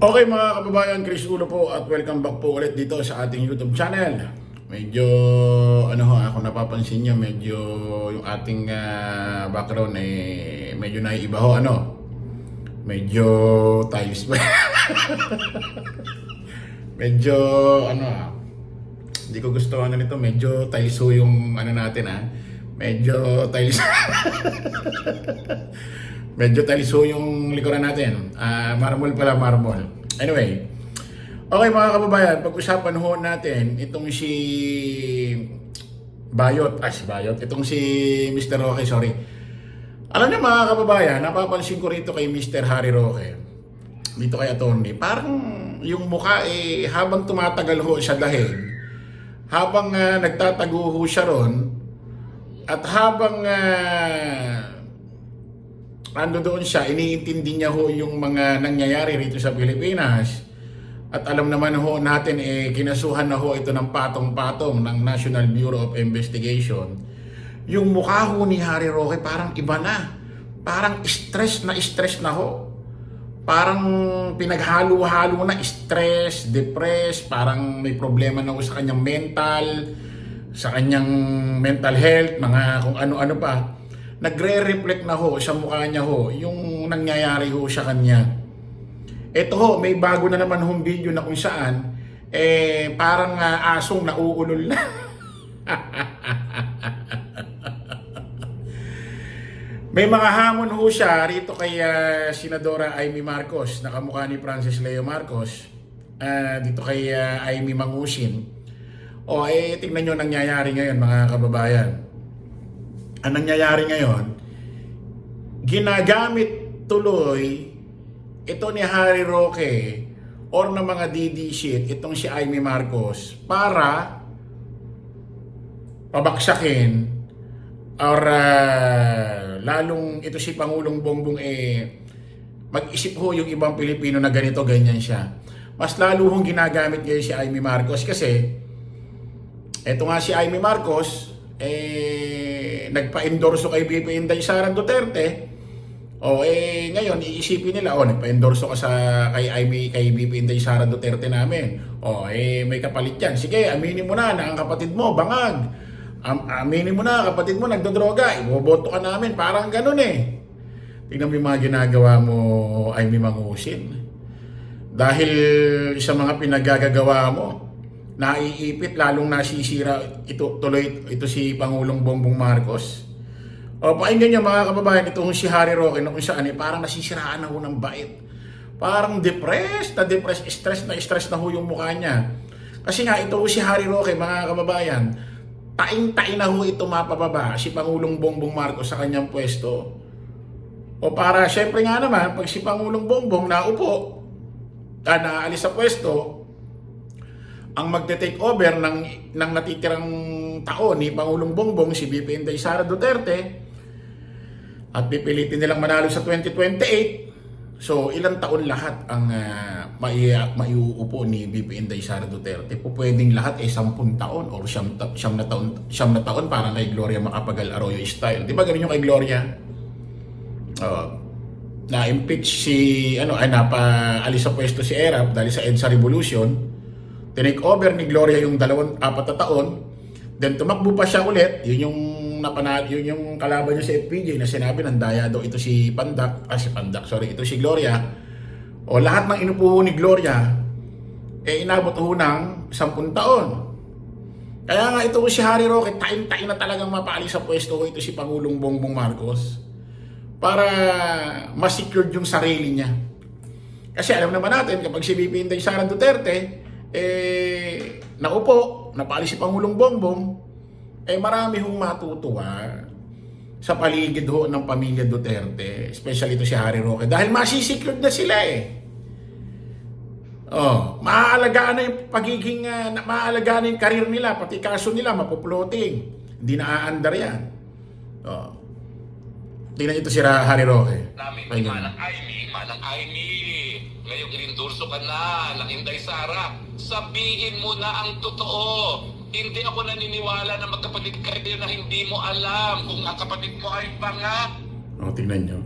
Okay mga kababayan, Chris Ulo po at welcome back po ulit dito sa ating YouTube channel. Medyo ako napapansin nyo, medyo yung ating background medyo naiiba ho, medyo tiles ba? Medyo hindi ko gusto nito, medyo tiles ho yung natin medyo tiles. Medyo taliso yung likuran natin. Marmol pala, marmol. Anyway. Okay mga kababayan, pag-usapan ho natin itong si Bayot. Si Bayot. Itong si Mr. Roque, sorry. Alam niyo mga kababayan, napapansin ko rito kay Mr. Harry Roque. Dito kay attorney. Parang yung mukha habang tumatagal ho siya dahil habang nagtatago ho siya ron at habang ando doon siya, iniintindi niya ho yung mga nangyayari rito sa Pilipinas. At alam naman ho natin, kinasuhan na ho ito ng patong-patong ng National Bureau of Investigation. Yung mukha ho ni Harry Roque parang iba na. Parang stress na ho. Parang pinaghalo-halo na stress, depressed, parang may problema na ho sa kanyang mental health, mga kung ano-ano pa. Nagre-reflect na ho sa mukha niya ho yung nangyayari ho sa kanya. Ito ho, may bago na naman hong video na kung saan parang asong nauulol na. May mga hamon ho siya rito kay Senadora Amy Marcos, nakamukha ni Francis Leo Marcos, dito kay Amy Mangusin. Tingnan nyo nangyayari ngayon mga kababayan. Ang nangyayari ngayon, ginagamit tuloy ito ni Harry Roque or ng mga DD shit, itong si Amy Marcos para pabaksakin or lalong ito si Pangulong Bongbong mag-isip ho yung ibang Pilipino na ganito, ganyan siya. Mas lalo hong ginagamit ngayon si Amy Marcos kasi ito nga si Amy Marcos nagpa-endorso kay BP Inday Sara Duterte. Ngayon iisipin nila, nagpa-endorso ka kay BP Inday Sara Duterte namin. May kapalit yan. Sige, aminin mo na ang kapatid mo bangag. Aminin mo na kapatid mo nagdodroga. Iboboto ka namin. Parang ganun Tingnan mo yung mga ginagawa mo, Amy Mangusin. Dahil sa mga pinagagagawa mo, naiipit, lalong nasisira ito si Pangulong Bongbong Marcos. Pakinggan niyo mga kababayan, itong si Harry Roque na kung saan parang nasisiraan na ho ng bait. Parang depressed, stress na ho yung mukha niya. Kasi nga ito si Harry Roque mga kababayan, taing-tain na ho ito mapababa si Pangulong Bongbong Marcos sa kanyang pwesto. Para syempre nga naman, pag si Pangulong Bongbong naupo, naalis sa pwesto, ang magte-take over ng natitirang taon ni Pangulong Bongbong, si BP Inday Sara Duterte, at pipilitin nilang manalo sa 2028. So, ilang taon lahat ang maiuupo ni BP Inday Sara Duterte? Pwedeng lahat 10 taon or siyam na taon parang kay Gloria Macapagal Arroyo style. Di ba ganun yung kay Gloria? Na-impeach napaalis sa pwesto si Erap dahil sa EDSA Revolution. Tinake over ni Gloria yung 4 na taon. Then tumakbo pa siya ulit. Yun yung kalaban niya sa FPJ na sinabi ng daya daw ito si ito si Gloria. Lahat ng inupo ni Gloria inabot ho ng 10 taon. Kaya nga ito si Harry Roque, tain-tain na talagang mapaalis sa pwesto ito si Pangulong Bongbong Marcos para ma-secure yung sarili niya. Kasi alam naman natin kapag si BP Inday Sara Duterte naupo, napaalis si Pangulong Bongbong, marami hong matutuwa sa paligid ho ng pamilya Duterte, especially ito si Harry Roque, dahil masisecure na sila maaalagaan na yung maaalagaan na yung karir nila, pati kaso nila mapuploting, hindi na aandar yan. Tingnan ito si Harry Roque. Manang Amy, ngayong inendorso ka na ng Inday Sara, sabihin mo na ang totoo. Hindi ako naniniwala na magkapatid kayo na hindi mo alam kung ang kapatid mo ay banga. Tingnan nyo.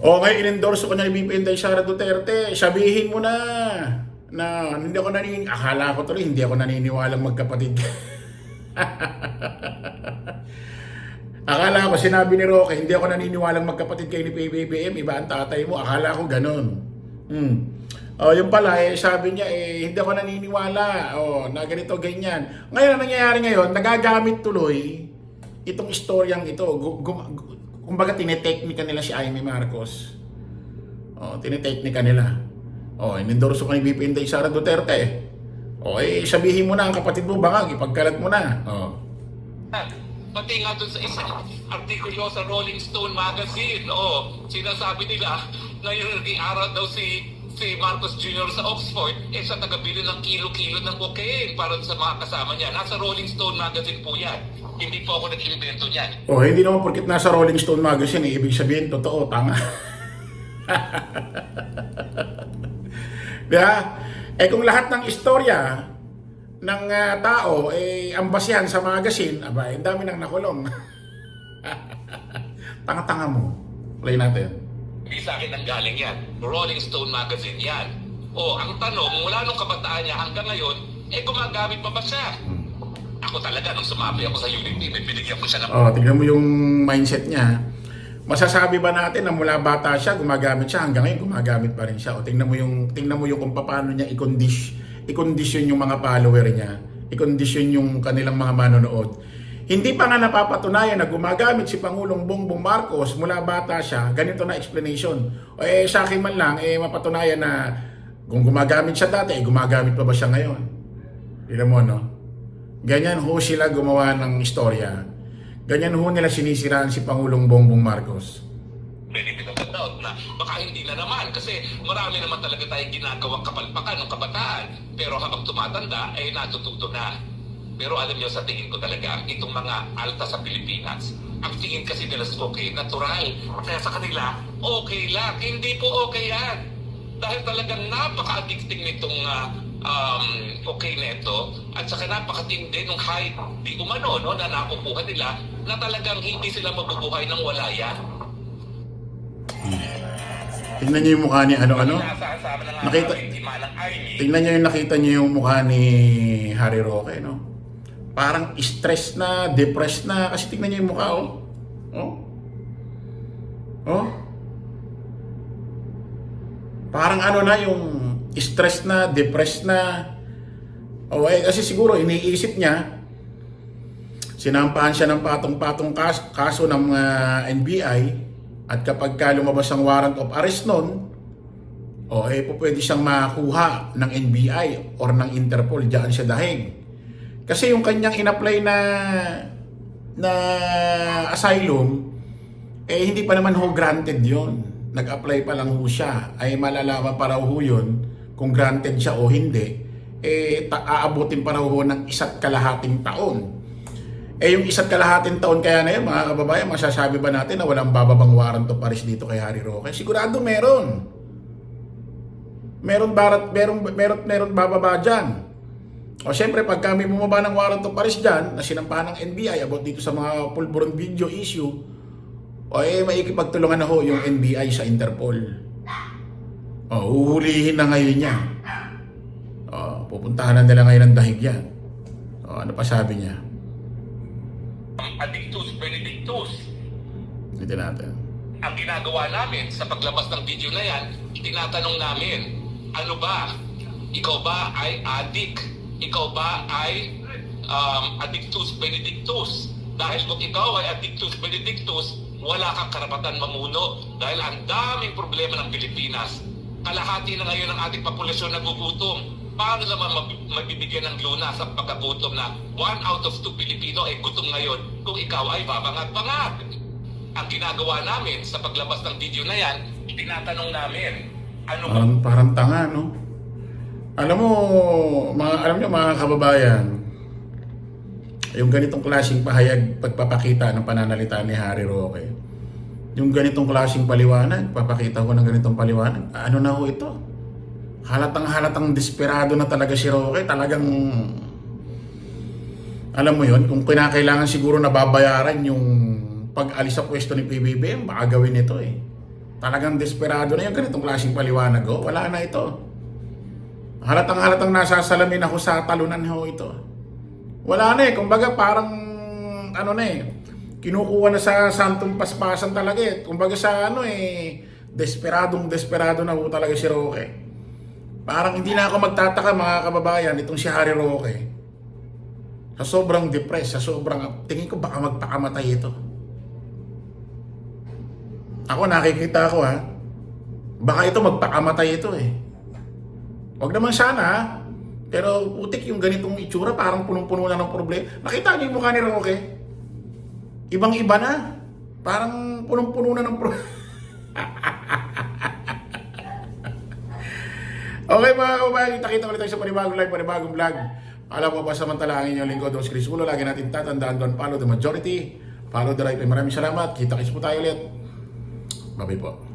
O ngayon, in-endorse ko na ni VP Inday Sara Duterte, sabihin mo na hindi ako akala ko tuloy, hindi ako naniniwalang magkapatid. Akala ko, sinabi ni Roque, hindi ako naniniwalang magkapatid kayo ni PBBM, iba ang tatay mo. Akala ko ganun. O, yung pala, sabi niya, hindi ako naniniwala. O, na ganito, ganyan. Ngayon, ang nangyayari ngayon, nagagamit tuloy itong istoryang ito. Kumbaga, tineteknika nila si Amy Marcos. O, tineteknika nila. O, inendorso ko ni VP Inday Sara Duterte. O, sabihin mo na ang kapatid mo, bangag, ipagkalat mo na. O. Pati nga dun sa isang artikulo sa Rolling Stone magazine, sinasabi nila na yung nag-aaral daw si Marcos Jr. sa Oxford, siya tagabili ng kilo-kilo ng cocaine para sa mga kasama niya. Nasa Rolling Stone magazine po yan. Hindi po ako nag-invento niyan. Hindi naman porkit nasa Rolling Stone magazine, ibig sabihin, totoo, tanga. Diba? Kung lahat ng istorya ng tao ang basihan sa magazine, aba, ang dami nang nakulong. Tanga-tanga mo. Play natin. Hindi sa akin ang galing yan. Rolling Stone magazine yan. Ang tanong, mula nung kabataan niya hanggang ngayon, gumagamit pa ba siya? Ako talaga, nung sumabi ako sa UNP, may binigyan ko siya ng... Tignan mo yung mindset niya. Masasabi ba natin na mula bata siya, gumagamit siya, hanggang ngayon gumagamit pa rin siya? Tingnan mo yung kung paano niya i-condition yung mga follower niya, i-condition yung kanilang mga manonood. Hindi pa nga napapatunayan na gumagamit si Pangulong Bongbong Marcos mula bata siya, ganito na explanation. Sa akin man lang, mapatunayan na kung gumagamit siya dati, gumagamit pa ba siya ngayon? Tignan mo, no? Ganyan ho sila gumawa ng istorya. Ganyan ho nila sinisiraan si Pangulong Bongbong Marcos. Benefit of the doubt na baka hindi na naman kasi marami naman talaga tayong ginagawang kapalpakan ng kabataan, pero habang tumatanda ay natututo na. Pero alam niyo, sa tingin ko talaga itong mga alta sa Pilipinas, ang tingin kasi nila sa okay, natural. Kaya sa kanila, okay lang. Hindi po okay yan. Dahil talagang napaka-addicting nitong okay na ito, at saka napakatindi nung high di umano, na nakukuha nila, na talagang hindi sila mabubuhay ng wala yan. Tingnan niyo yung mukha ni ano-ano. Tingnan niyo yung nakita niyo yung mukha ni Harry Roque, no? Parang stress na, depressed na, kasi tingnan niyo yung mukha, Parang na yung stress na, depressed na. Kasi siguro iniisip niya, sinampahan siya ng patong-patong kaso ng NBI, at kapag lumabas ang warrant of arrest nun, pwede siyang makuha ng NBI or ng Interpol diyan sa dahig. Kasi yung kanyang in-apply na asylum, hindi pa naman granted yon. Nag-apply pa lang siya. Ay malalaman pa raw yun kung granted siya o hindi. Aabutin pa raw ng 1.5 taon. Yung 1.5 taon kaya na yun, mga kababayan, masasabi ba natin na walang bababang warrant of arrest dito kay Harry Roque? Sigurado meron. Meron bababa dyan. Siyempre, pag kami bumaba ng warrant of arrest dyan, na sinampahan ng NBI about dito sa mga pulburon video issue, maikipagtulungan na yung NBI sa Interpol. Uhulihin na ngayon niya. Pupuntahan na nila ngayon ng dahig yan. Ano pa sabi niya? Addictus, Benedictus. Ito natin. Ang ginagawa namin sa paglabas ng video na yan, tinatanong namin, ano ba? Ikaw ba ay addict? Ikaw ba ay Addictus Benedictus? Dahil kung ikaw ay Addictus Benedictus, wala kang karapatan mamuno dahil ang daming problema ng Pilipinas. Kalahati na ngayon ng ating populasyon nagugutom. Paano naman mabibigyan ng lunas sa pagkagutom na 1 out of 2 Pilipino ay gutom ngayon kung ikaw ay babangag-bangag? Ang ginagawa namin sa paglabas ng video na yan, tinatanong namin, ano ba? Parang tanga, no? Alam niyo mga kababayan, yung ganitong klaseng pahayag, pagpapakita ng pananalita ni Harry Roque, yung ganitong klaseng paliwanag, papakita ko ng ganitong paliwanag, ano na ho ito? Halatang desperado na talaga si Roque, talagang, alam mo yun, kung kinakailangan siguro na babayaran yung pag-alis sa pwesto ni PBBM, baka gawin ito talagang desperado na yung ganitong klaseng paliwanag, oh. Wala na ito. Halatang nasasalamin ako sa talunan ho ito. Wala na eh. Kumbaga parang ano na eh. Kinukuha na sa santong paspasan talaga eh. Kumbaga sa ano eh. Desperado na ho talaga si Roque. Parang hindi na ako magtataka mga kababayan itong si Harry Roque. Sa sobrang depressed, sa sobrang tingin ko baka magpakamatay ito. Ako nakikita ko ha. Baka ito magpakamatay ito eh. Wag naman sana ha. Pero putik yung ganitong itsura, parang punong-puno na ng problema. Nakita niyo yung mukha ni Roque? Ibang-iba na. Parang punong-puno na ng problema. Okay mga kababayan, kita ulit tayo sa panibagong live, panibagong vlog. Alam mo ba samantalangin yung lingkod ng Chris Ulo, lagi natin tatandaan doon, follow the majority, follow the right. Maraming salamat, kita-kits po tayo ulit. Bye-bye po.